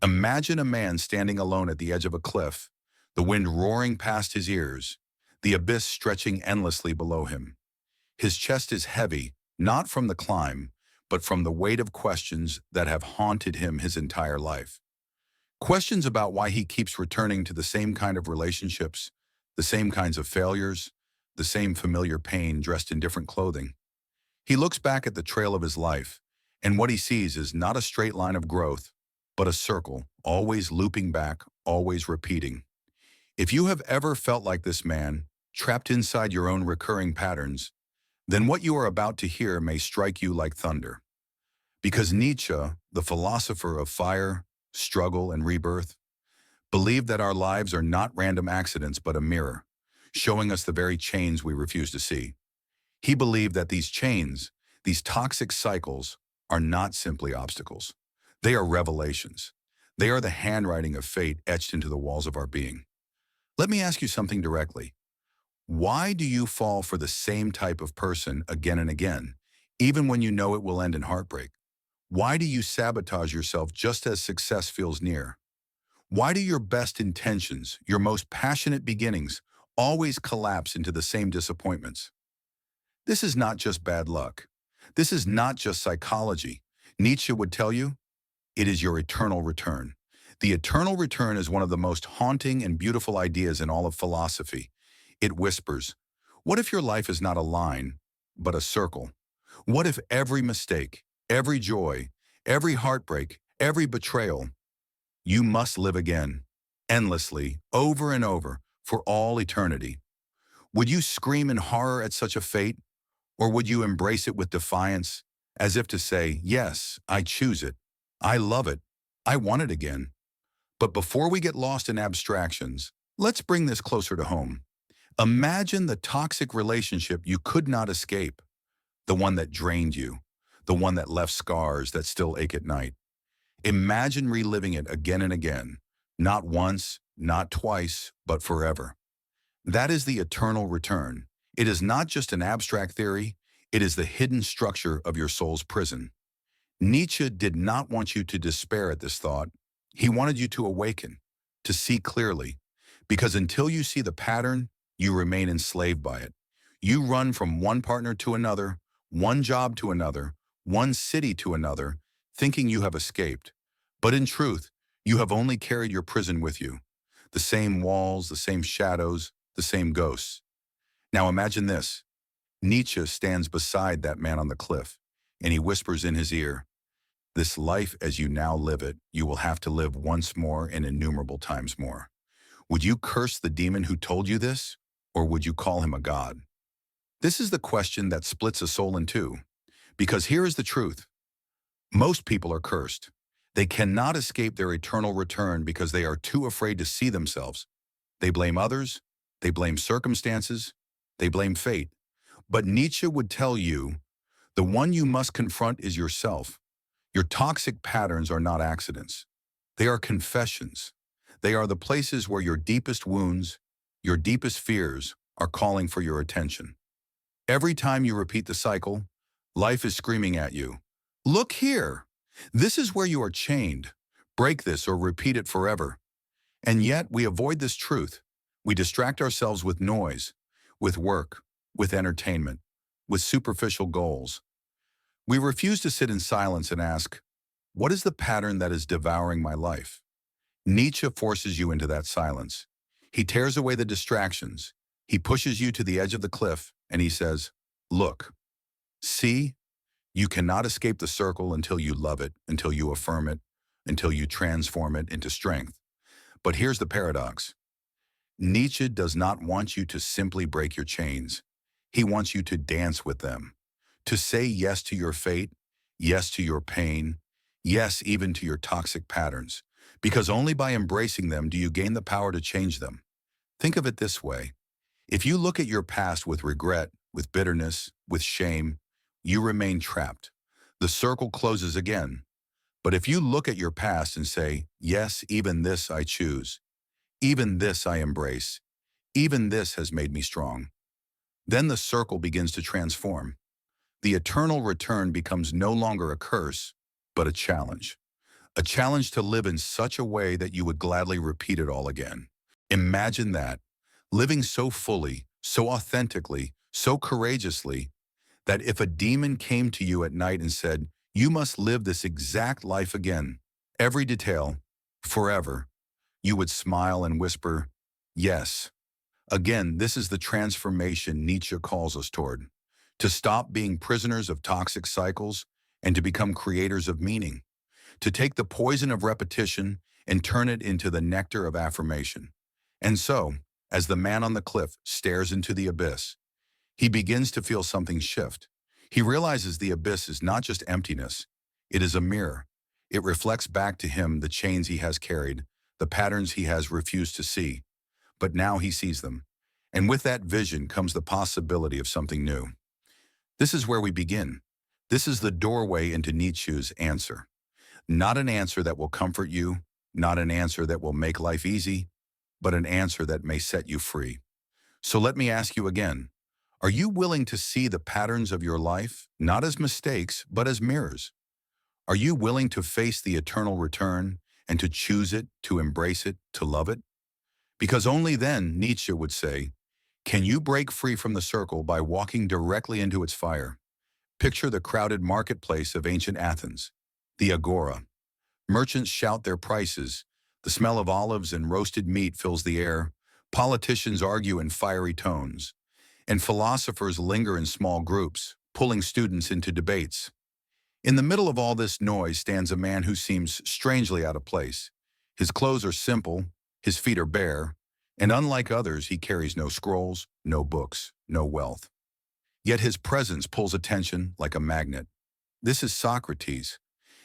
Imagine a man standing alone at the edge of a cliff, the wind roaring past his ears, the abyss stretching endlessly below him. His chest is heavy, not from the climb, but from the weight of questions that have haunted him his entire life. Questions about why he keeps returning to the same kind of relationships, the same kinds of failures, the same familiar pain dressed in different clothing. He looks back at the trail of his life, and what he sees is not a straight line of growth, but a circle, always looping back, always repeating. If you have ever felt like this man, trapped inside your own recurring patterns, then what you are about to hear may strike you like thunder. Because Nietzsche, the philosopher of fire, struggle, and rebirth, believed that our lives are not random accidents but a mirror, showing us the very chains we refuse to see. He believed that these chains, these toxic cycles, are not simply obstacles. They are revelations. They are the handwriting of fate etched into the walls of our being. Let me ask you something directly. Why do you fall for the same type of person again and again, even when you know it will end in heartbreak? Why do you sabotage yourself just as success feels near? Why do your best intentions, your most passionate beginnings, always collapse into the same disappointments? This is not just bad luck. This is not just psychology. Nietzsche would tell you, it is your eternal return. The eternal return is one of the most haunting and beautiful ideas in all of philosophy. It whispers, what if your life is not a line, but a circle? What if every mistake, every joy, every heartbreak, every betrayal, you must live again, endlessly, over and over, for all eternity? Would you scream in horror at such a fate? Or would you embrace it with defiance, as if to say, yes, I choose it, I love it, I want it again? But before we get lost in abstractions, let's bring this closer to home. Imagine the toxic relationship you could not escape, the one that drained you, the one that left scars that still ache at night. Imagine reliving it again and again, not once, not twice, but forever. That is the eternal return. It is not just an abstract theory, it is the hidden structure of your soul's prison. Nietzsche did not want you to despair at this thought. He wanted you to awaken, to see clearly, because until you see the pattern, you remain enslaved by it. You run from one partner to another, one job to another, one city to another, thinking you have escaped. But in truth, you have only carried your prison with you. The same walls, the same shadows, the same ghosts. Now imagine this. Nietzsche stands beside that man on the cliff, and he whispers in his ear, this life as you now live it, you will have to live once more and innumerable times more. Would you curse the demon who told you this, or would you call him a god? This is the question that splits a soul in two, because here is the truth. Most people are cursed. They cannot escape their eternal return because they are too afraid to see themselves. They blame others, they blame circumstances, they blame fate. But Nietzsche would tell you, the one you must confront is yourself. Your toxic patterns are not accidents. They are confessions. They are the places where your deepest wounds, your deepest fears are calling for your attention. Every time you repeat the cycle, life is screaming at you. Look here. This is where you are chained. Break this or repeat it forever. And yet we avoid this truth. We distract ourselves with noise, with work, with entertainment, with superficial goals. We refuse to sit in silence and ask, what is the pattern that is devouring my life? Nietzsche forces you into that silence. He tears away the distractions. He pushes you to the edge of the cliff, and he says, look, see, you cannot escape the circle until you love it, until you affirm it, until you transform it into strength. But here's the paradox. Nietzsche does not want you to simply break your chains. He wants you to dance with them, to say yes to your fate, yes to your pain, yes even to your toxic patterns, because only by embracing them do you gain the power to change them. Think of it this way. If you look at your past with regret, with bitterness, with shame, you remain trapped. The circle closes again. But if you look at your past and say, yes, even this I choose, even this I embrace, even this has made me strong, then the circle begins to transform. The eternal return becomes no longer a curse, but a challenge. a challenge to live in such a way that you would gladly repeat it all again. Imagine that, living so fully, so authentically, so courageously, that if a demon came to you at night and said, "You must live this exact life again, every detail, forever," you would smile and whisper, "Yes." Again, this is the transformation Nietzsche calls us toward, to stop being prisoners of toxic cycles and to become creators of meaning, to take the poison of repetition and turn it into the nectar of affirmation. And so, as the man on the cliff stares into the abyss, he begins to feel something shift. He realizes the abyss is not just emptiness, it is a mirror. It reflects back to him the chains he has carried, the patterns he has refused to see. But now he sees them. And with that vision comes the possibility of something new. This is where we begin. This is the doorway into Nietzsche's answer. Not an answer that will comfort you, not an answer that will make life easy, but an answer that may set you free. So let me ask you again, are you willing to see the patterns of your life, not as mistakes, but as mirrors? Are you willing to face the eternal return and to choose it, to embrace it, to love it? Because only then, Nietzsche would say, can you break free from the circle by walking directly into its fire? Picture the crowded marketplace of ancient Athens, the agora. Merchants shout their prices. The smell of olives and roasted meat fills the air. Politicians argue in fiery tones. And philosophers linger in small groups, pulling students into debates. In the middle of all this noise stands a man who seems strangely out of place. His clothes are simple, his feet are bare, and unlike others, he carries no scrolls, no books, no wealth. Yet his presence pulls attention like a magnet. This is Socrates,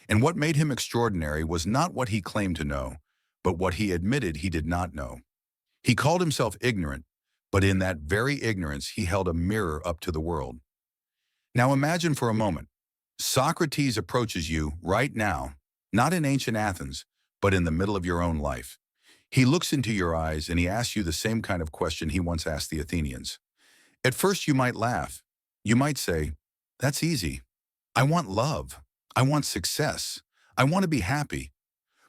and what made him extraordinary was not what he claimed to know, but what he admitted he did not know. He called himself ignorant, but in that very ignorance he held a mirror up to the world. Now imagine for a moment, Socrates approaches you right now, not in ancient Athens, but in the middle of your own life. He looks into your eyes and he asks you the same kind of question he once asked the Athenians. At first you might laugh. You might say, "That's easy. I want love. I want success. I want to be happy."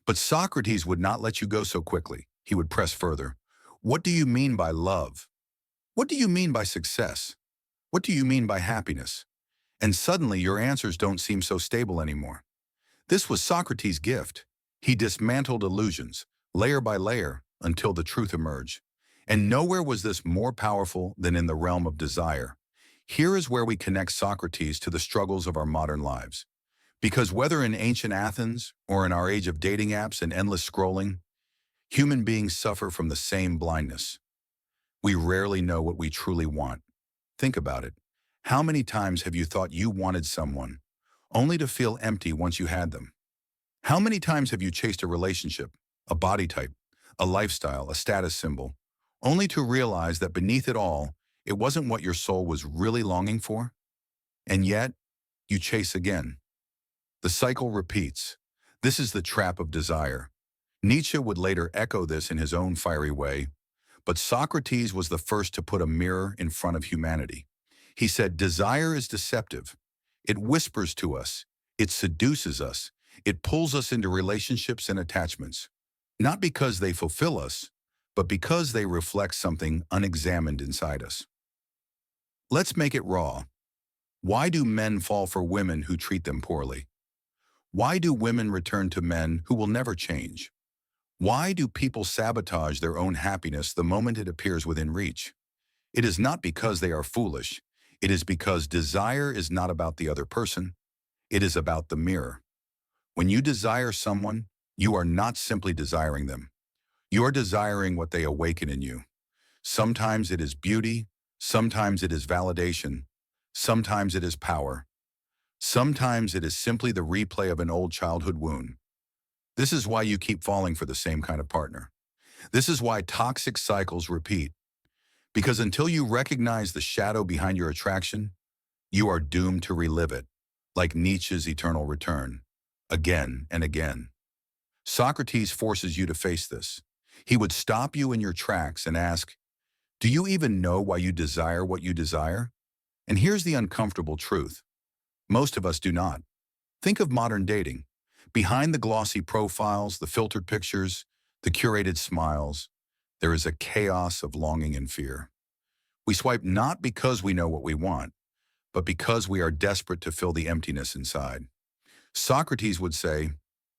But Socrates would not let you go so quickly. He would press further. What do you mean by love? What do you mean by success? What do you mean by happiness? And suddenly your answers don't seem so stable anymore. This was Socrates' gift. He dismantled illusions, layer by layer, until the truth emerged. And nowhere was this more powerful than in the realm of desire. Here is where we connect Socrates to the struggles of our modern lives. Because whether in ancient Athens or in our age of dating apps and endless scrolling, human beings suffer from the same blindness. We rarely know what we truly want. Think about it. How many times have you thought you wanted someone, only to feel empty once you had them? How many times have you chased a relationship, a body type, a lifestyle, a status symbol, only to realize that beneath it all, it wasn't what your soul was really longing for? And yet, you chase again. The cycle repeats. This is the trap of desire. Nietzsche would later echo this in his own fiery way, but Socrates was the first to put a mirror in front of humanity. He said, desire is deceptive. It whispers to us. It seduces us. It pulls us into relationships and attachments. Not because they fulfill us, but because they reflect something unexamined inside us. Let's make it raw. Why do men fall for women who treat them poorly? Why do women return to men who will never change? Why do people sabotage their own happiness the moment it appears within reach? It is not because they are foolish. It is because desire is not about the other person. It is about the mirror. When you desire someone, you are not simply desiring them. You are desiring what they awaken in you. Sometimes it is beauty. Sometimes it is validation. Sometimes it is power. Sometimes it is simply the replay of an old childhood wound. This is why you keep falling for the same kind of partner. This is why toxic cycles repeat. Because until you recognize the shadow behind your attraction, you are doomed to relive it, like Nietzsche's eternal return, again and again. Socrates forces you to face this. He would stop you in your tracks and ask, do you even know why you desire what you desire? And here's the uncomfortable truth. Most of us do not. Think of modern dating. Behind the glossy profiles, the filtered pictures, the curated smiles, there is a chaos of longing and fear. We swipe not because we know what we want, but because we are desperate to fill the emptiness inside. Socrates would say,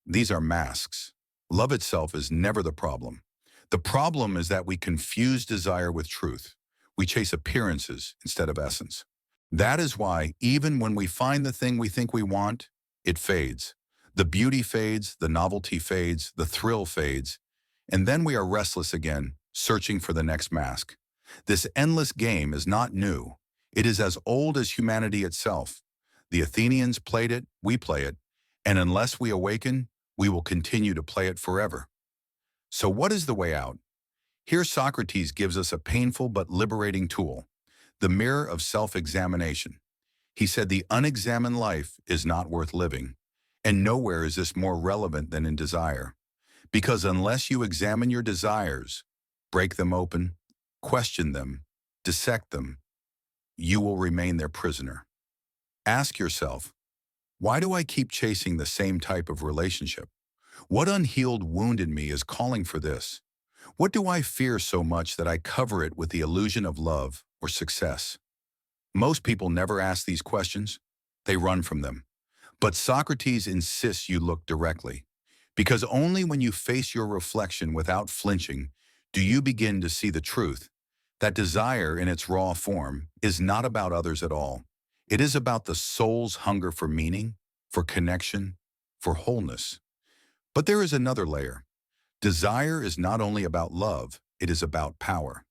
these are masks. Love itself is never the problem. The problem is that we confuse desire with truth. We chase appearances instead of essence. That is why, even when we find the thing we think we want, it fades. The beauty fades, the novelty fades, the thrill fades, and then we are restless again, searching for the next mask. This endless game is not new. It is as old as humanity itself. The Athenians played it, we play it, and unless we awaken, we will continue to play it forever. So what is the way out? Here Socrates gives us a painful but liberating tool, the mirror of self-examination. He said the unexamined life is not worth living, and nowhere is this more relevant than in desire. Because unless you examine your desires, break them open, question them, dissect them, you will remain their prisoner. Ask yourself, why do I keep chasing the same type of relationship? What unhealed wound in me is calling for this? What do I fear so much that I cover it with the illusion of love or success? Most people never ask these questions. They run from them. But Socrates insists you look directly, because only when you face your reflection without flinching do you begin to see the truth. That desire in its raw form is not about others at all. It is about the soul's hunger for meaning, for connection, for wholeness. But there is another layer. Desire is not only about love, it is about power.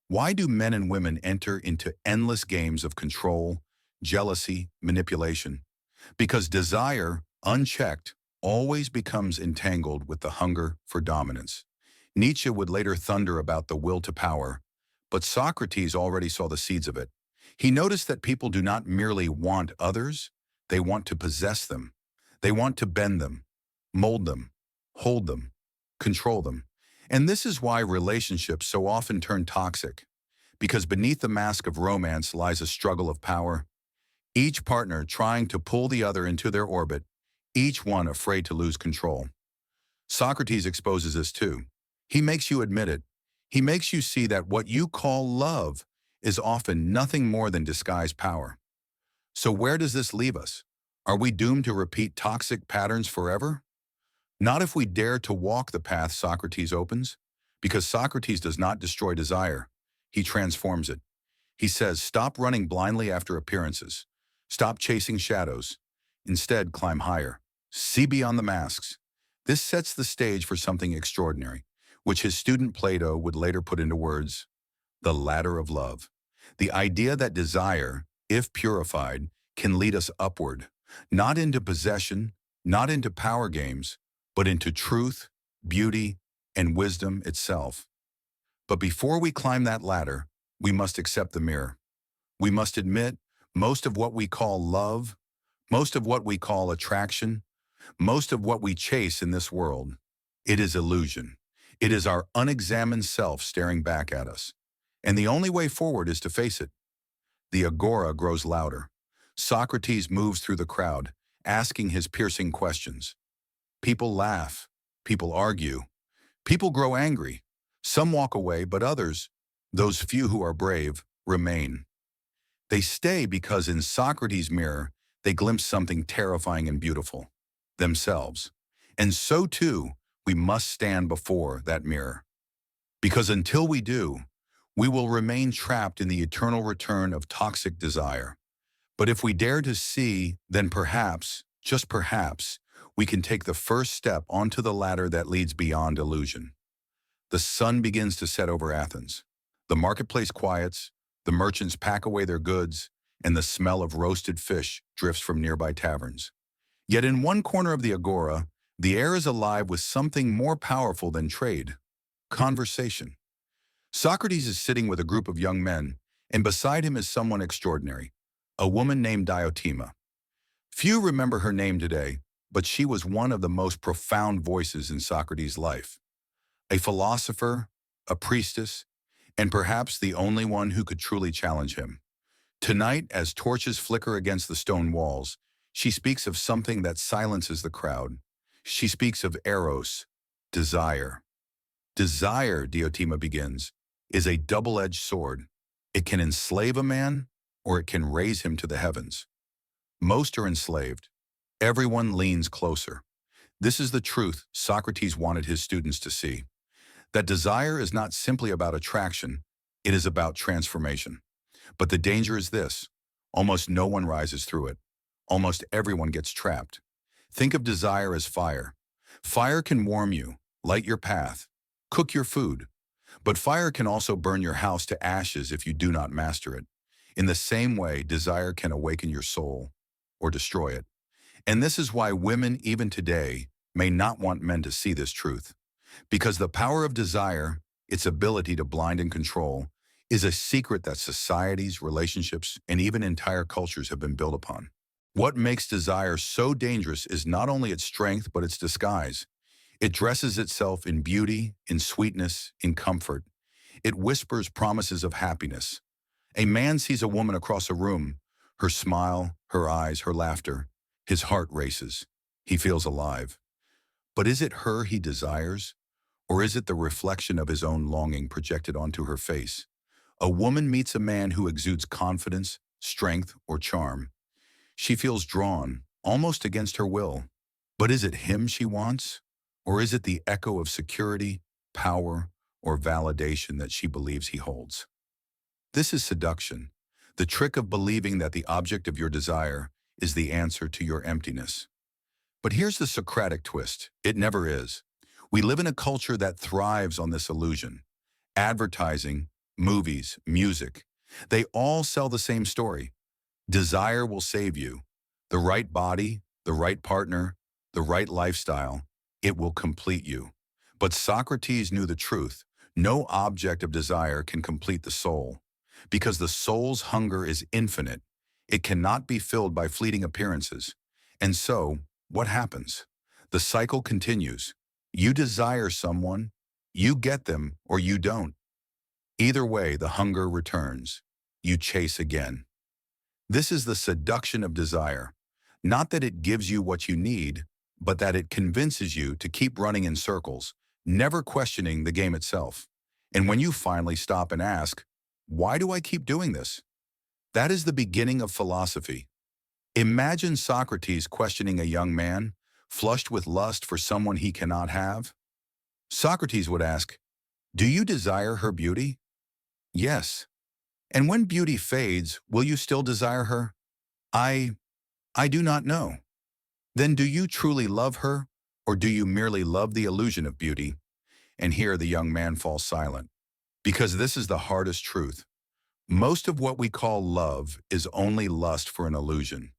Why do men and women enter into endless games of control, jealousy, manipulation? Because desire, unchecked, always becomes entangled with the hunger for dominance. Nietzsche would later thunder about the will to power, but Socrates already saw the seeds of it. He noticed that people do not merely want others, they want to possess them. They want to bend them, mold them, hold them, control them. And this is why relationships so often turn toxic, because beneath the mask of romance lies a struggle of power. Each partner trying to pull the other into their orbit, each one afraid to lose control. Socrates exposes this too. He makes you admit it. He makes you see that what you call love is often nothing more than disguised power. So where does this leave us? Are we doomed to repeat toxic patterns forever? Not if we dare to walk the path Socrates opens, because Socrates does not destroy desire. He transforms it. He says, stop running blindly after appearances. Stop chasing shadows. Instead, climb higher. See beyond the masks. This sets the stage for something extraordinary, which his student Plato would later put into words, the ladder of love. The idea that desire, if purified, can lead us upward, not into possession, not into power games, but into truth, beauty, and wisdom itself. But before we climb that ladder, we must accept the mirror. We must admit most of what we call love, most of what we call attraction, most of what we chase in this world, it is illusion. It is our unexamined self staring back at us. And the only way forward is to face it. The agora grows louder. Socrates moves through the crowd, asking his piercing questions. People laugh. People argue. People grow angry. Some walk away, but others, those few who are brave, remain. They stay because in Socrates' mirror, they glimpse something terrifying and beautiful, themselves. And so too, we must stand before that mirror. Because until we do, we will remain trapped in the eternal return of toxic desire. But if we dare to see, then perhaps, just perhaps, we can take the first step onto the ladder that leads beyond illusion. The sun begins to set over Athens. The marketplace quiets, the merchants pack away their goods, and the smell of roasted fish drifts from nearby taverns. Yet in one corner of the agora, the air is alive with something more powerful than trade: conversation. Socrates is sitting with a group of young men, and beside him is someone extraordinary, a woman named Diotima. Few remember her name today, but she was one of the most profound voices in Socrates' life. A philosopher, a priestess, and perhaps the only one who could truly challenge him. Tonight, as torches flicker against the stone walls, she speaks of something that silences the crowd, She speaks of eros, desire. Desire, Diotima begins, is a double-edged sword. It can enslave a man, or it can raise him to the heavens. Most are enslaved. Everyone leans closer. This is the truth Socrates wanted his students to see. That desire is not simply about attraction, it is about transformation. But the danger is this: almost no one rises through it. Almost everyone gets trapped. Think of desire as fire. Fire can warm you, light your path, cook your food. But fire can also burn your house to ashes if you do not master it. In the same way, desire can awaken your soul or destroy it. And this is why women, even today, may not want men to see this truth. Because the power of desire, its ability to blind and control, is a secret that societies, relationships, and even entire cultures have been built upon. What makes desire so dangerous is not only its strength, but its disguise. It dresses itself in beauty, in sweetness, in comfort. It whispers promises of happiness. A man sees a woman across a room, her smile, her eyes, her laughter. His heart races. He feels alive. But is it her he desires? Or is it the reflection of his own longing projected onto her face? A woman meets a man who exudes confidence, strength, or charm. She feels drawn, almost against her will. But is it him she wants? Or is it the echo of security, power, or validation that she believes he holds? This is seduction, the trick of believing that the object of your desire is the answer to your emptiness. But here's the Socratic twist: it never is. We live in a culture that thrives on this illusion. Advertising, movies, music, they all sell the same story. Desire will save you. The right body, the right partner, the right lifestyle, it will complete you. But Socrates knew the truth. No object of desire can complete the soul. Because the soul's hunger is infinite, it cannot be filled by fleeting appearances. And so, what happens? The cycle continues. You desire someone, you get them, or you don't. Either way, the hunger returns. You chase again. This is the seduction of desire. Not that it gives you what you need, but that it convinces you to keep running in circles, never questioning the game itself. And when you finally stop and ask, why do I keep doing this? That is the beginning of philosophy. Imagine Socrates questioning a young man, flushed with lust for someone he cannot have. Socrates would ask, do you desire her beauty? Yes. And when beauty fades, will you still desire her? I do not know. Then do you truly love her, or do you merely love the illusion of beauty? And here the young man falls silent. Because this is the hardest truth. Most of what we call love is only lust for an illusion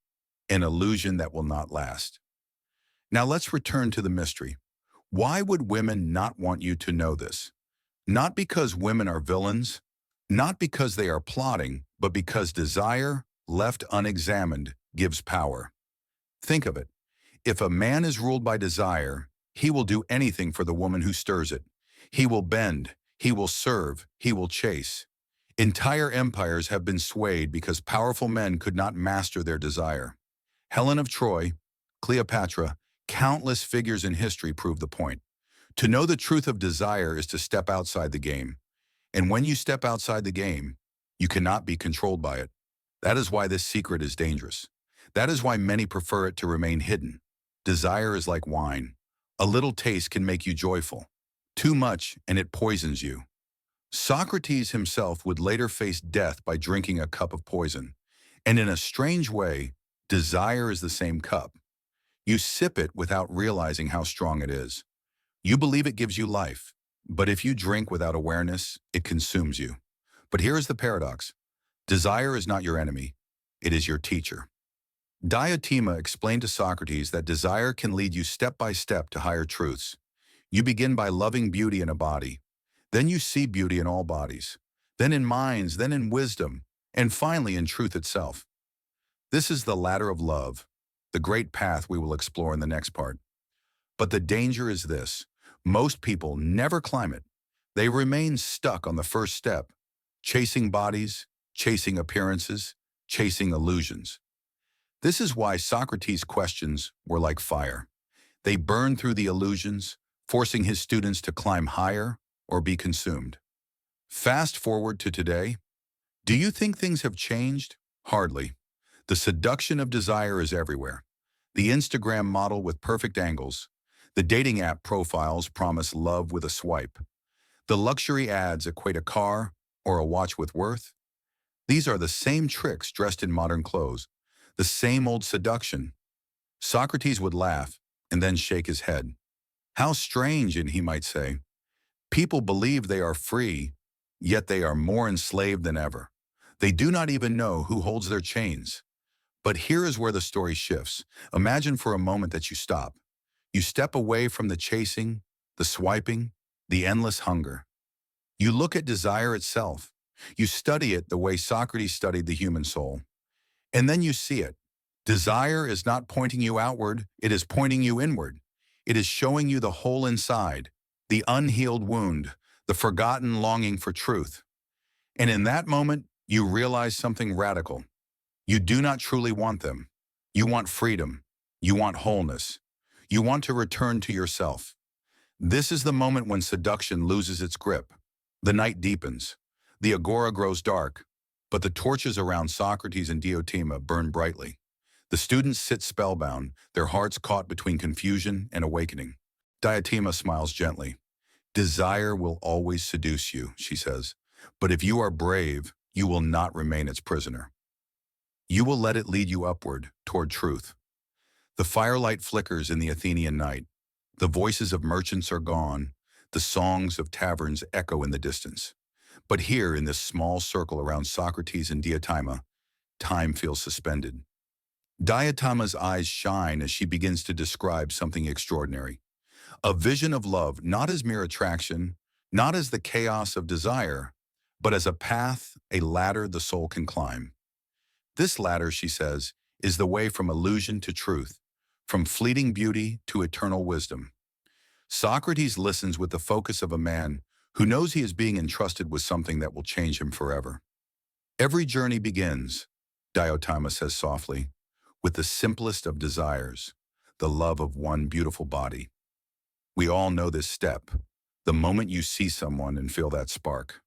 that will not last. Now let's return to the mystery. Why would women not want you to know this? Not because women are villains, not because they are plotting, but because desire, left unexamined, gives power. Think of it. If a man is ruled by desire, he will do anything for the woman who stirs it. He will bend, he will serve, he will chase. Entire empires have been swayed because powerful men could not master their desire. Helen of Troy, Cleopatra, countless figures in history prove the point. To know the truth of desire is to step outside the game. And when you step outside the game, you cannot be controlled by it. That is why this secret is dangerous. That is why many prefer it to remain hidden. Desire is like wine. A little taste can make you joyful. Too much, and it poisons you. Socrates himself would later face death by drinking a cup of poison. And in a strange way, desire is the same cup. You sip it without realizing how strong it is. You believe it gives you life, but if you drink without awareness, it consumes you. But here is the paradox. Desire is not your enemy. It is your teacher. Diotima explained to Socrates that desire can lead you step by step to higher truths. You begin by loving beauty in a body. Then you see beauty in all bodies. Then in minds, then in wisdom, and finally in truth itself. This is the ladder of love, the great path we will explore in the next part. But the danger is this. Most people never climb it. They remain stuck on the first step, chasing bodies, chasing appearances, chasing illusions. This is why Socrates' questions were like fire. They burn through the illusions, forcing his students to climb higher or be consumed. Fast forward to today. Do you think things have changed? Hardly. The seduction of desire is everywhere. The Instagram model with perfect angles. The dating app profiles promise love with a swipe. The luxury ads equate a car or a watch with worth. These are the same tricks dressed in modern clothes. The same old seduction. Socrates would laugh and then shake his head. How strange, and he might say. People believe they are free, yet they are more enslaved than ever. They do not even know who holds their chains. But here is where the story shifts. Imagine for a moment that you stop. You step away from the chasing, the swiping, the endless hunger. You look at desire itself. You study it the way Socrates studied the human soul. And then you see it. Desire is not pointing you outward, it is pointing you inward. It is showing you the hole inside, the unhealed wound, the forgotten longing for truth. And in that moment, you realize something radical. You do not truly want them. You want freedom. You want wholeness. You want to return to yourself. This is the moment when seduction loses its grip. The night deepens. The agora grows dark, but the torches around Socrates and Diotima burn brightly. The students sit spellbound, their hearts caught between confusion and awakening. Diotima smiles gently. Desire will always seduce you, she says, but if you are brave, you will not remain its prisoner. You will let it lead you upward, toward truth. The firelight flickers in the Athenian night. The voices of merchants are gone. The songs of taverns echo in the distance. But here, in this small circle around Socrates and Diotima, time feels suspended. Diotima's eyes shine as she begins to describe something extraordinary. A vision of love, not as mere attraction, not as the chaos of desire, but as a path, a ladder the soul can climb. This ladder, she says, is the way from illusion to truth, from fleeting beauty to eternal wisdom. Socrates listens with the focus of a man who knows he is being entrusted with something that will change him forever. Every journey begins, Diotima says softly, with the simplest of desires, the love of one beautiful body. We all know this step, the moment you see someone and feel that spark.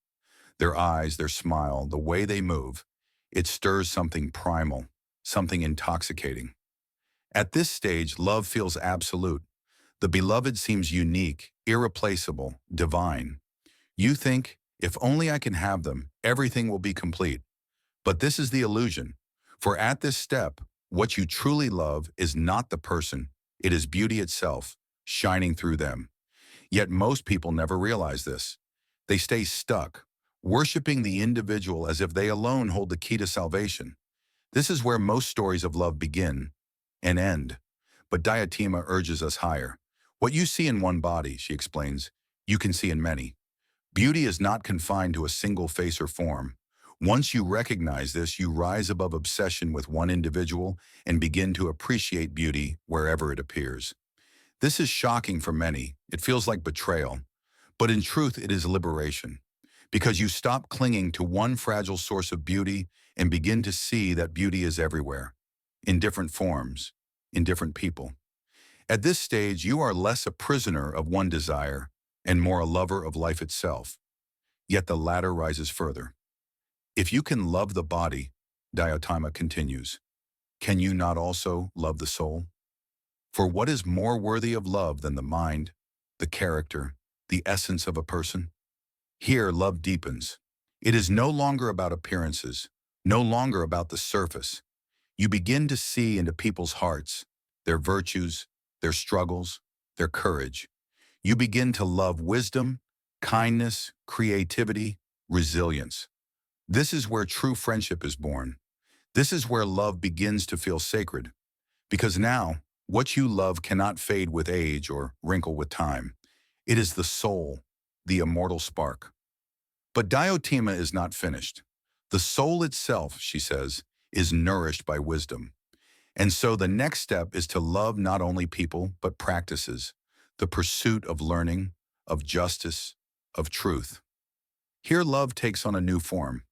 Their eyes, their smile, the way they move, it stirs something primal, something intoxicating. At this stage, love feels absolute. The beloved seems unique, irreplaceable, divine. You think, if only I can have them, everything will be complete. But this is the illusion. For at this step, what you truly love is not the person, it is beauty itself, shining through them. Yet most people never realize this. They stay stuck, worshiping the individual as if they alone hold the key to salvation. This is where most stories of love begin and end. But Diotima urges us higher. What you see in one body, she explains, you can see in many. Beauty is not confined to a single face or form. Once you recognize this, you rise above obsession with one individual and begin to appreciate beauty wherever it appears. This is shocking for many. It feels like betrayal. But in truth, it is liberation. Because you stop clinging to one fragile source of beauty and begin to see that beauty is everywhere, in different forms, in different people. At this stage, you are less a prisoner of one desire and more a lover of life itself. Yet the ladder rises further. If you can love the body, Diotima continues, can you not also love the soul? For what is more worthy of love than the mind, the character, the essence of a person? Here, love deepens. It is no longer about appearances, no longer about the surface. You begin to see into people's hearts, their virtues, their struggles, their courage. You begin to love wisdom, kindness, creativity, resilience. This is where true friendship is born. This is where love begins to feel sacred. Because now, what you love cannot fade with age or wrinkle with time. It is the soul, the immortal spark. But Diotima is not finished. The soul itself, she says, is nourished by wisdom. And so the next step is to love not only people, but practices, the pursuit of learning, of justice, of truth. Here love takes on a new form.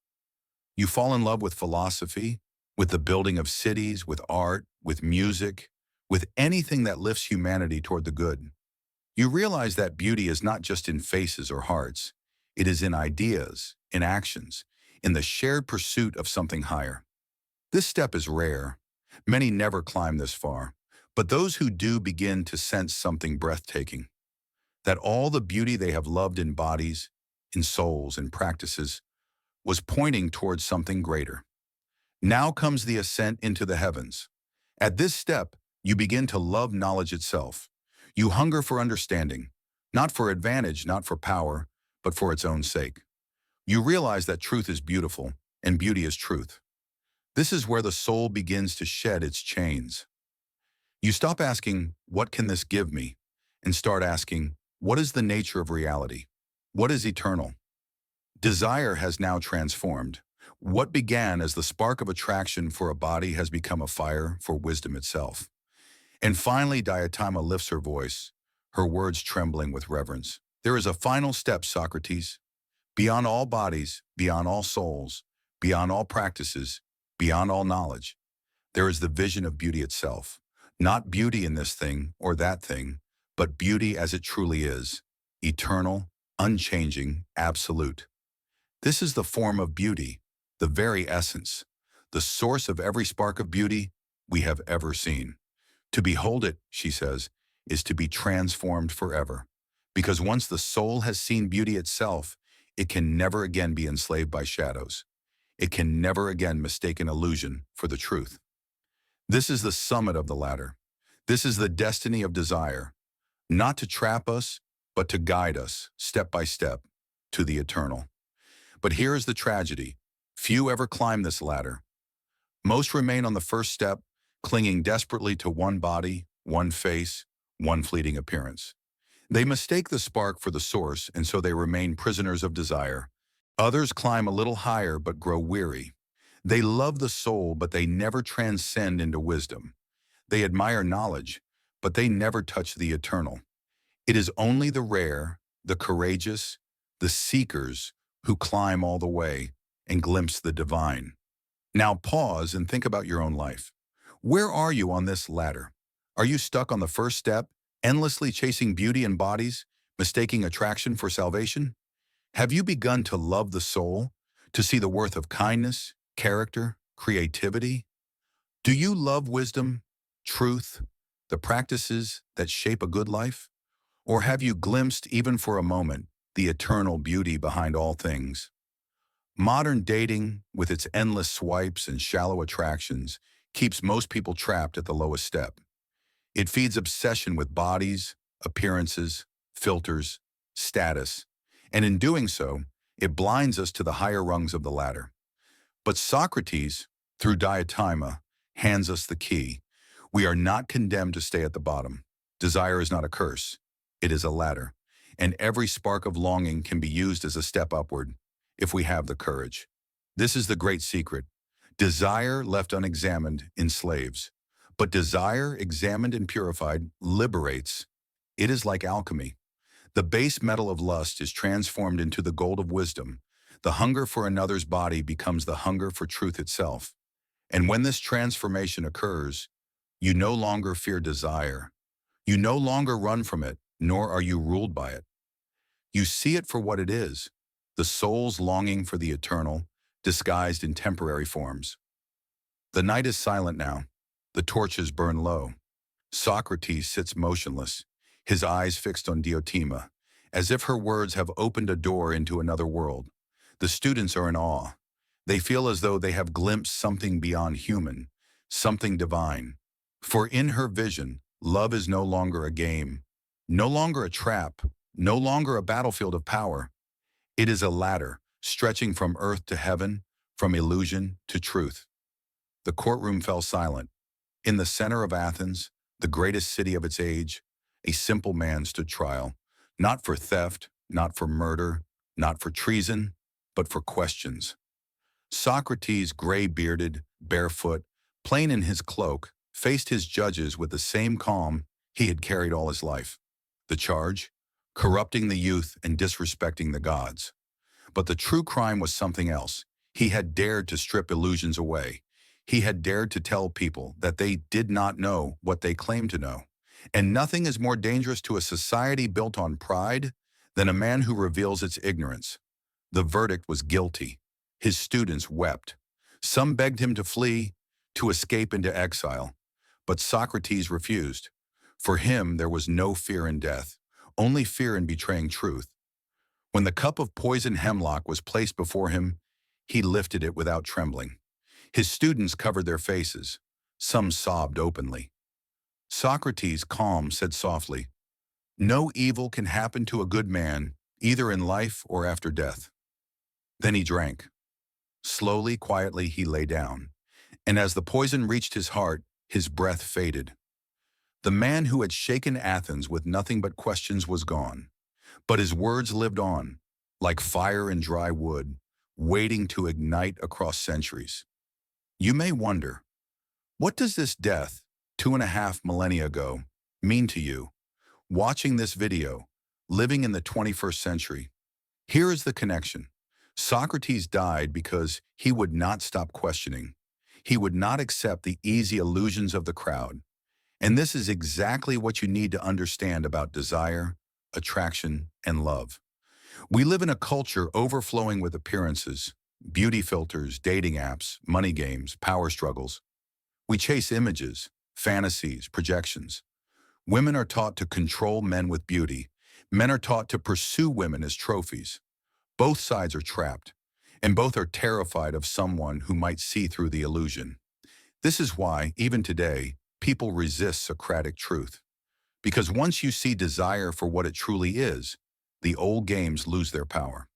You fall in love with philosophy, with the building of cities, with art, with music, with anything that lifts humanity toward the good. You realize that beauty is not just in faces or hearts. It is in ideas, in actions, in the shared pursuit of something higher. This step is rare. Many never climb this far. But those who do begin to sense something breathtaking, that all the beauty they have loved in bodies, in souls, and practices was pointing towards something greater. Now comes the ascent into the heavens. At this step, you begin to love knowledge itself. You hunger for understanding, not for advantage, not for power, but for its own sake. You realize that truth is beautiful, and beauty is truth. This is where the soul begins to shed its chains. You stop asking, "What can this give me?" and start asking, "What is the nature of reality? What is eternal?" Desire has now transformed. What began as the spark of attraction for a body has become a fire for wisdom itself. And finally, Diotima lifts her voice, her words trembling with reverence. There is a final step, Socrates. Beyond all bodies, beyond all souls, beyond all practices, beyond all knowledge, there is the vision of beauty itself. Not beauty in this thing or that thing, but beauty as it truly is, eternal, unchanging, absolute. This is the form of beauty, the very essence, the source of every spark of beauty we have ever seen. To behold it, she says, is to be transformed forever. Because once the soul has seen beauty itself, it can never again be enslaved by shadows. It can never again mistake an illusion for the truth. This is the summit of the ladder. This is the destiny of desire, not to trap us, but to guide us, step by step, to the eternal. But here is the tragedy. Few ever climb this ladder. Most remain on the first step, clinging desperately to one body, one face, one fleeting appearance. They mistake the spark for the source, and so they remain prisoners of desire. Others climb a little higher but grow weary. They love the soul, but they never transcend into wisdom. They admire knowledge, but they never touch the eternal. It is only the rare, the courageous, the seekers who climb all the way and glimpse the divine. Now pause and think about your own life. Where are you on this ladder? Are you stuck on the first step, endlessly chasing beauty in bodies, mistaking attraction for salvation? Have you begun to love the soul, to see the worth of kindness, character, creativity? Do you love wisdom, truth, the practices that shape a good life? Or have you glimpsed, even for a moment, the eternal beauty behind all things? Modern dating, with its endless swipes and shallow attractions, keeps most people trapped at the lowest step. It feeds obsession with bodies, appearances, filters, status, and in doing so, it blinds us to the higher rungs of the ladder. But Socrates, through Diotima, hands us the key. We are not condemned to stay at the bottom. Desire is not a curse. It is a ladder, and every spark of longing can be used as a step upward if we have the courage. This is the great secret. Desire left unexamined enslaves, but desire examined and purified liberates. It is like alchemy. The base metal of lust is transformed into the gold of wisdom. The hunger for another's body becomes the hunger for truth itself. And when this transformation occurs, you no longer fear desire. You no longer run from it, nor are you ruled by it. You see it for what it is, the soul's longing for the eternal, disguised in temporary forms. The night is silent now. The torches burn low. Socrates sits motionless, his eyes fixed on Diotima, as if her words have opened a door into another world. The students are in awe. They feel as though they have glimpsed something beyond human, something divine. For in her vision, love is no longer a game, no longer a trap, no longer a battlefield of power. It is a ladder, stretching from earth to heaven, from illusion to truth. The courtroom fell silent. In the center of Athens, the greatest city of its age, a simple man stood trial, not for theft, not for murder, not for treason, but for questions. Socrates, gray-bearded, barefoot, plain in his cloak, faced his judges with the same calm he had carried all his life. The charge? Corrupting the youth and disrespecting the gods. But the true crime was something else. He had dared to strip illusions away. He had dared to tell people that they did not know what they claimed to know. And nothing is more dangerous to a society built on pride than a man who reveals its ignorance. The verdict was guilty. His students wept. Some begged him to flee, to escape into exile. But Socrates refused. For him, there was no fear in death, only fear in betraying truth. When the cup of poisoned hemlock was placed before him, he lifted it without trembling. His students covered their faces. Some sobbed openly. Socrates, calm, said softly, "No evil can happen to a good man, either in life or after death." Then he drank. Slowly, quietly, he lay down. And as the poison reached his heart, his breath faded. The man who had shaken Athens with nothing but questions was gone. But his words lived on, like fire in dry wood, waiting to ignite across centuries. You may wonder, what does this death, 2.5 millennia ago, mean to you? Watching this video, living in the 21st century. Here is the connection. Socrates died because he would not stop questioning. He would not accept the easy illusions of the crowd. And this is exactly what you need to understand about desire, attraction, and love. We live in a culture overflowing with appearances, beauty filters, dating apps, money games, power struggles. We chase images, fantasies, projections. Women are taught to control men with beauty. Men are taught to pursue women as trophies. Both sides are trapped, and both are terrified of someone who might see through the illusion. This is why, even today, people resist Socratic truth. Because once you see desire for what it truly is, the old games lose their power.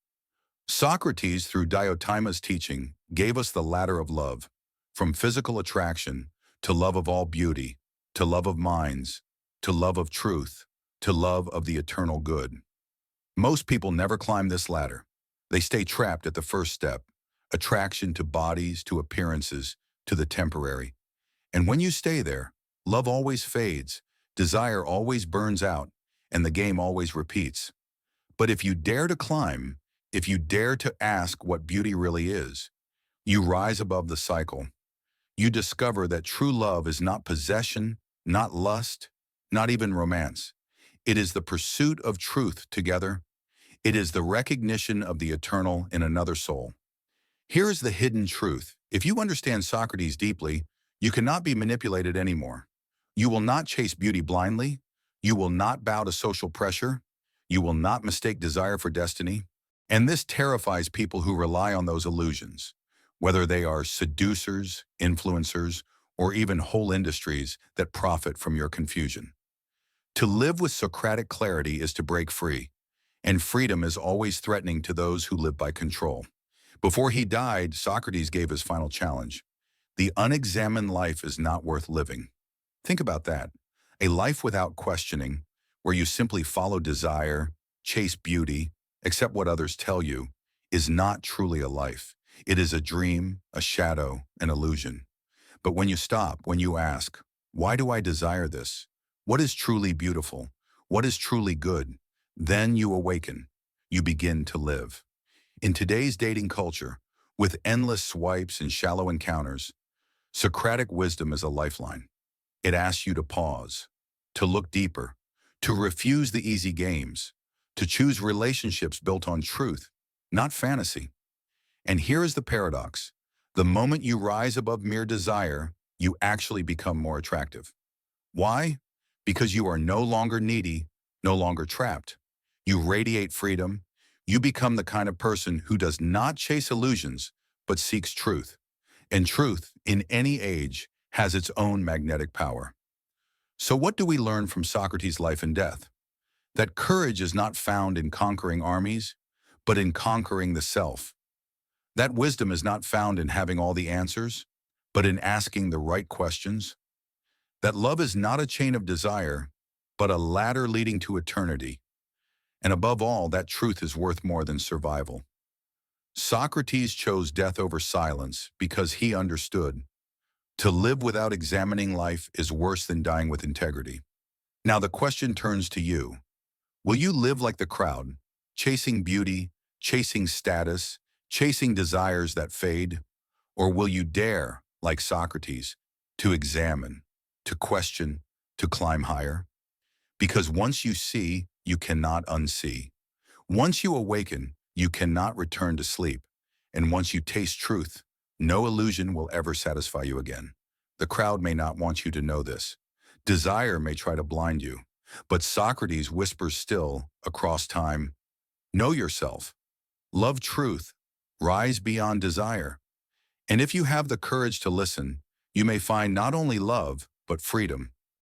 Socrates, through Diotima's teaching, gave us the ladder of love, from physical attraction to love of all beauty, to love of minds, to love of truth, to love of the eternal good. Most people never climb this ladder. They stay trapped at the first step, attraction to bodies, to appearances, to the temporary. And when you stay there, love always fades, desire always burns out, and the game always repeats. But if you dare to climb, if you dare to ask what beauty really is, you rise above the cycle. You discover that true love is not possession, not lust, not even romance. It is the pursuit of truth together. It is the recognition of the eternal in another soul. Here is the hidden truth. If you understand Socrates deeply, you cannot be manipulated anymore. You will not chase beauty blindly. You will not bow to social pressure. You will not mistake desire for destiny. And this terrifies people who rely on those illusions, whether they are seducers, influencers, or even whole industries that profit from your confusion. To live with Socratic clarity is to break free, and freedom is always threatening to those who live by control. Before he died, Socrates gave his final challenge. The unexamined life is not worth living. Think about that. A life without questioning, where you simply follow desire, chase beauty, accept what others tell you, is not truly a life. It is a dream, a shadow, an illusion. But when you stop, when you ask, why do I desire this? What is truly beautiful? What is truly good? Then you awaken. You begin to live. In today's dating culture, with endless swipes and shallow encounters, Socratic wisdom is a lifeline. It asks you to pause, to look deeper, to refuse the easy games, to choose relationships built on truth, not fantasy. And here is the paradox. The moment you rise above mere desire, you actually become more attractive. Why? Because you are no longer needy, no longer trapped. You radiate freedom. You become the kind of person who does not chase illusions, but seeks truth. And truth, in any age, has its own magnetic power. So what do we learn from Socrates' life and death? That courage is not found in conquering armies, but in conquering the self. That wisdom is not found in having all the answers, but in asking the right questions. That love is not a chain of desire, but a ladder leading to eternity. And above all, that truth is worth more than survival. Socrates chose death over silence because he understood. To live without examining life is worse than dying with integrity. Now the question turns to you. Will you live like the crowd, chasing beauty, chasing status, chasing desires that fade? Or will you dare, like Socrates, to examine, to question, to climb higher. Because once you see, you cannot unsee. Once you awaken, you cannot return to sleep. And once you taste truth, no illusion will ever satisfy you again. The crowd may not want you to know this. Desire may try to blind you. But Socrates whispers still, across time, know yourself, love truth, rise beyond desire. And if you have the courage to listen, you may find not only love, but freedom.